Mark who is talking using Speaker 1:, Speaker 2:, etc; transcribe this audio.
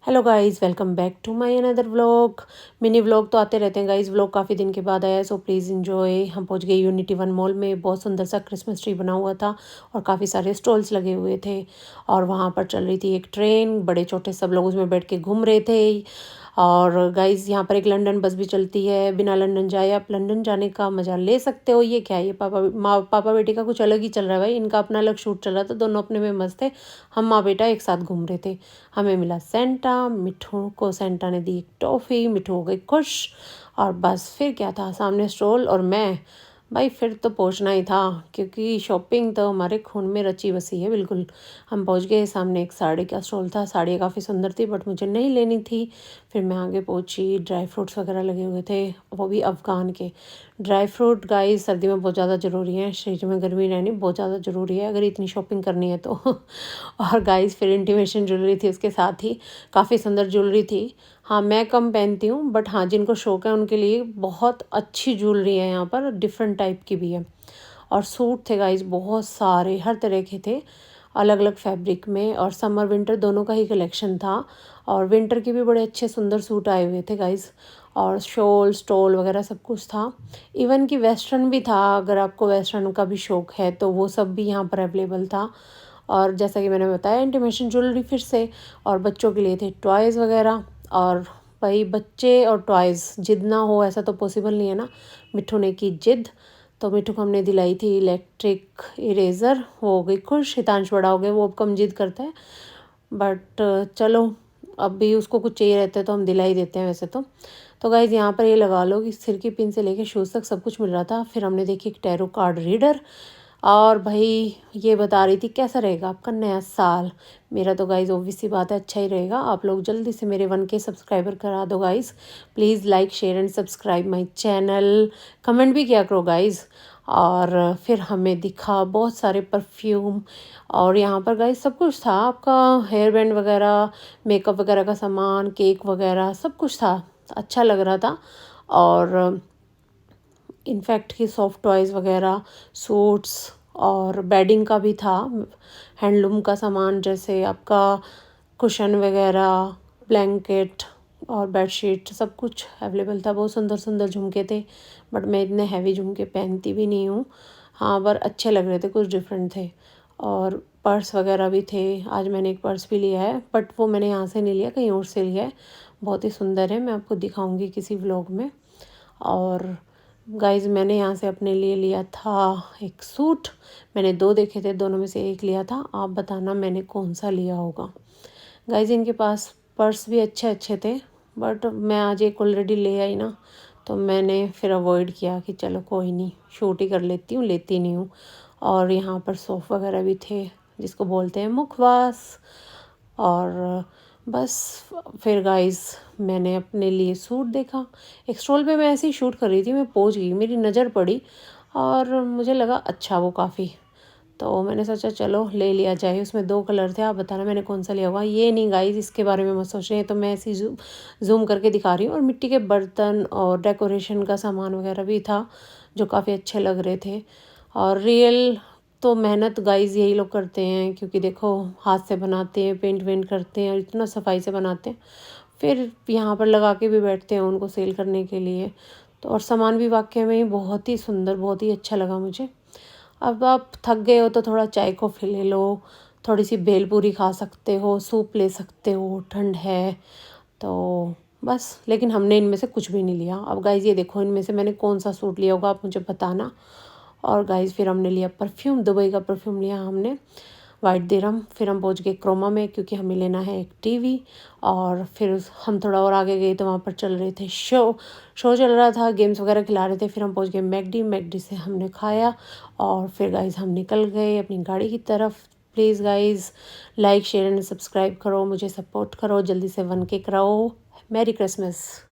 Speaker 1: Hello guys, welcome back to my another vlog. Mini vlog तो आते रहते हैं गाइस। व्लॉग काफ़ी दिन के बाद आया है, सो प्लीज़ इन्जॉय। हम पहुंच गए यूनिटी वन मॉल में। बहुत सुंदर सा क्रिसमस ट्री बना हुआ था और काफ़ी सारे स्टॉल्स लगे हुए थे। और वहाँ पर चल रही थी एक ट्रेन, बड़े छोटे सब लोग उसमें बैठ के घूम रहे थे। और गाइस यहाँ पर एक लंदन बस भी चलती है। बिना लंदन जाए आप लंदन जाने का मज़ा ले सकते हो। ये क्या है, ये पापा बेटी का कुछ अलग ही चल रहा है भाई। इनका अपना अलग शूट चल रहा था, दोनों अपने में मस्त थे। हम माँ बेटा एक साथ घूम रहे थे। हमें मिला सेंटा। मिठू को सेंटा ने दी एक टॉफ़ी। मिठू हो गई खुश। और बस फिर क्या था, सामने स्टॉल और मैं। भाई फिर तो पहुंचना ही था, क्योंकि शॉपिंग तो हमारे खून में रची बसी है बिल्कुल। हम पहुंच गए। सामने एक साड़ी का स्टॉल था। साड़ी काफ़ी सुंदर थी बट मुझे नहीं लेनी थी। फिर मैं आगे पहुंची। ड्राई फ्रूट्स वगैरह लगे हुए थे, वो भी अफ़गान के ड्राई फ्रूट। गाइस सर्दी में बहुत ज़्यादा ज़रूरी है, शरीर में गर्मी रहनी बहुत ज़्यादा ज़रूरी है अगर इतनी शॉपिंग करनी है तो और गाइस फिर इंटीमेशन ज्वेलरी थी उसके साथ ही। काफ़ी सुंदर ज्वेलरी थी। हाँ, मैं कम पहनती हूँ बट हाँ, जिनको शौक है उनके लिए बहुत अच्छी ज्वेलरी है यहाँ पर, डिफरेंट टाइप की भी है। और सूट थे गाइस बहुत सारे, हर तरह के थे, अलग अलग फैब्रिक में। और समर विंटर दोनों का ही कलेक्शन था। और विंटर के भी बड़े अच्छे सुंदर सूट आए हुए थे गाइस। और शॉल स्टॉल वगैरह सब कुछ था। इवन कि वेस्टर्न भी था, अगर आपको वेस्टर्न का भी शौक है तो वो सब भी यहाँ पर अवेलेबल था। और जैसा कि मैंने बताया, इंटीमेशन ज्वेलरी फिर से। और बच्चों के लिए थे टॉयज़ वगैरह। और भाई बच्चे और टॉयज़, जिद ना हो ऐसा तो पॉसिबल नहीं है ना। मिठू ने की जिद, तो मिठू को हमने दिलाई थी इलेक्ट्रिक इरेज़र। वो हो गई खुश। हितांश बड़ा हो गया, वो अब कम जिद करता है बट चलो, अब भी उसको कुछ चाहिए रहता है तो हम दिला ही देते हैं वैसे तो गाइज़ यहाँ पर ये लगा लो कि सिर की पिन से लेके शूज़ तक सब कुछ मिल रहा था। फिर हमने देखी एक टैरो कार्ड रीडर। और भाई ये बता रही थी कैसा रहेगा आपका नया साल। मेरा तो गाइज़ ऑब्वियस सी बात है अच्छा ही रहेगा। आप लोग जल्दी से मेरे 1K सब्सक्राइबर करा दो guys. Please like share and subscribe my channel. Comment भी किया करो गाइज़। और फिर हमें दिखा बहुत सारे परफ्यूम। और यहाँ पर गाइज़ सब कुछ था, आपका हेयर बैंड वगैरह, मेकअप वगैरह का सामान, केक वगैरह सब कुछ था। अच्छा लग रहा था। और इनफैक्ट कि सॉफ्ट टॉयज़ वगैरह, सूट्स और बेडिंग का भी था। हैंडलूम का सामान जैसे आपका कुशन वगैरह, ब्लैंकेट और बेडशीट सब कुछ अवेलेबल था। बहुत सुंदर सुंदर झुमके थे बट मैं इतने हैवी झुमके पहनती भी नहीं हूँ। हाँ, पर अच्छे लग रहे थे, कुछ डिफरेंट थे। और पर्स वगैरह भी थे। आज मैंने एक पर्स भी लिया है बट वो मैंने यहाँ से नहीं लिया, कहीं और से लिया है। बहुत ही सुंदर है, मैं आपको दिखाऊंगी किसी व्लॉग में। और गाइज़ मैंने यहाँ से अपने लिए लिया था एक सूट। मैंने दो देखे थे, दोनों में से एक लिया था। आप बताना मैंने कौन सा लिया होगा। गाइज़ इनके पास पर्स भी अच्छे अच्छे थे बट मैं आज एक ऑलरेडी ले आई ना, तो मैंने फिर अवॉइड किया कि चलो कोई नहीं, शूट ही कर लेती हूँ, लेती नहीं हूँ। और यहाँ पर सॉफ वगैरह भी थे, जिसको बोलते हैं मुखवास। और बस फिर गाइस मैंने अपने लिए सूट देखा। एक स्टॉल पे मैं ऐसे ही शूट कर रही थी, मैं पहुंच गई, मेरी नज़र पड़ी और मुझे लगा अच्छा वो काफ़ी, तो मैंने सोचा चलो ले लिया जाए। उसमें दो कलर थे, आप बताना मैंने कौन सा लिया होगा। ये नहीं गाइस, इसके बारे में मत सोच रहे हैं, तो मैं ऐसे ही जूम करके दिखा रही हूँ। और मिट्टी के बर्तन और डेकोरेशन का सामान वगैरह भी था जो काफ़ी अच्छे लग रहे थे। और रियल तो मेहनत गाइस यही लोग करते हैं, क्योंकि देखो हाथ से बनाते हैं, पेंट वेंट करते हैं और इतना सफाई से बनाते हैं, फिर यहाँ पर लगा के भी बैठते हैं उनको सेल करने के लिए। तो और सामान भी वाकई में बहुत ही सुंदर, बहुत ही अच्छा लगा मुझे। अब आप थक गए हो तो थोड़ा चाय कॉफ़ी ले लो, थोड़ी सी भेलपूरी खा सकते हो, सूप ले सकते हो, ठंड है तो बस। लेकिन हमने इनमें से कुछ भी नहीं लिया। अब गाइज़ ये देखो, इनमें से मैंने कौन सा सूट लिया होगा आप मुझे बताना। और गाइज़ फिर हमने लिया परफ्यूम, दुबई का परफ्यूम लिया हमने, वाइट दिरम। फिर हम पहुंच गए क्रोमा में, क्योंकि हमें लेना है एक टीवी। और फिर हम थोड़ा और आगे गए तो वहाँ पर चल रहे थे शो चल रहा था, गेम्स वगैरह खिला रहे थे। फिर हम पहुंच गए मैकडी से हमने खाया। और फिर गाइज़ हम निकल गए अपनी गाड़ी की तरफ। Please guys like share and subscribe करो, मुझे सपोर्ट करो, जल्दी से 1K कराओ। Merry Christmas.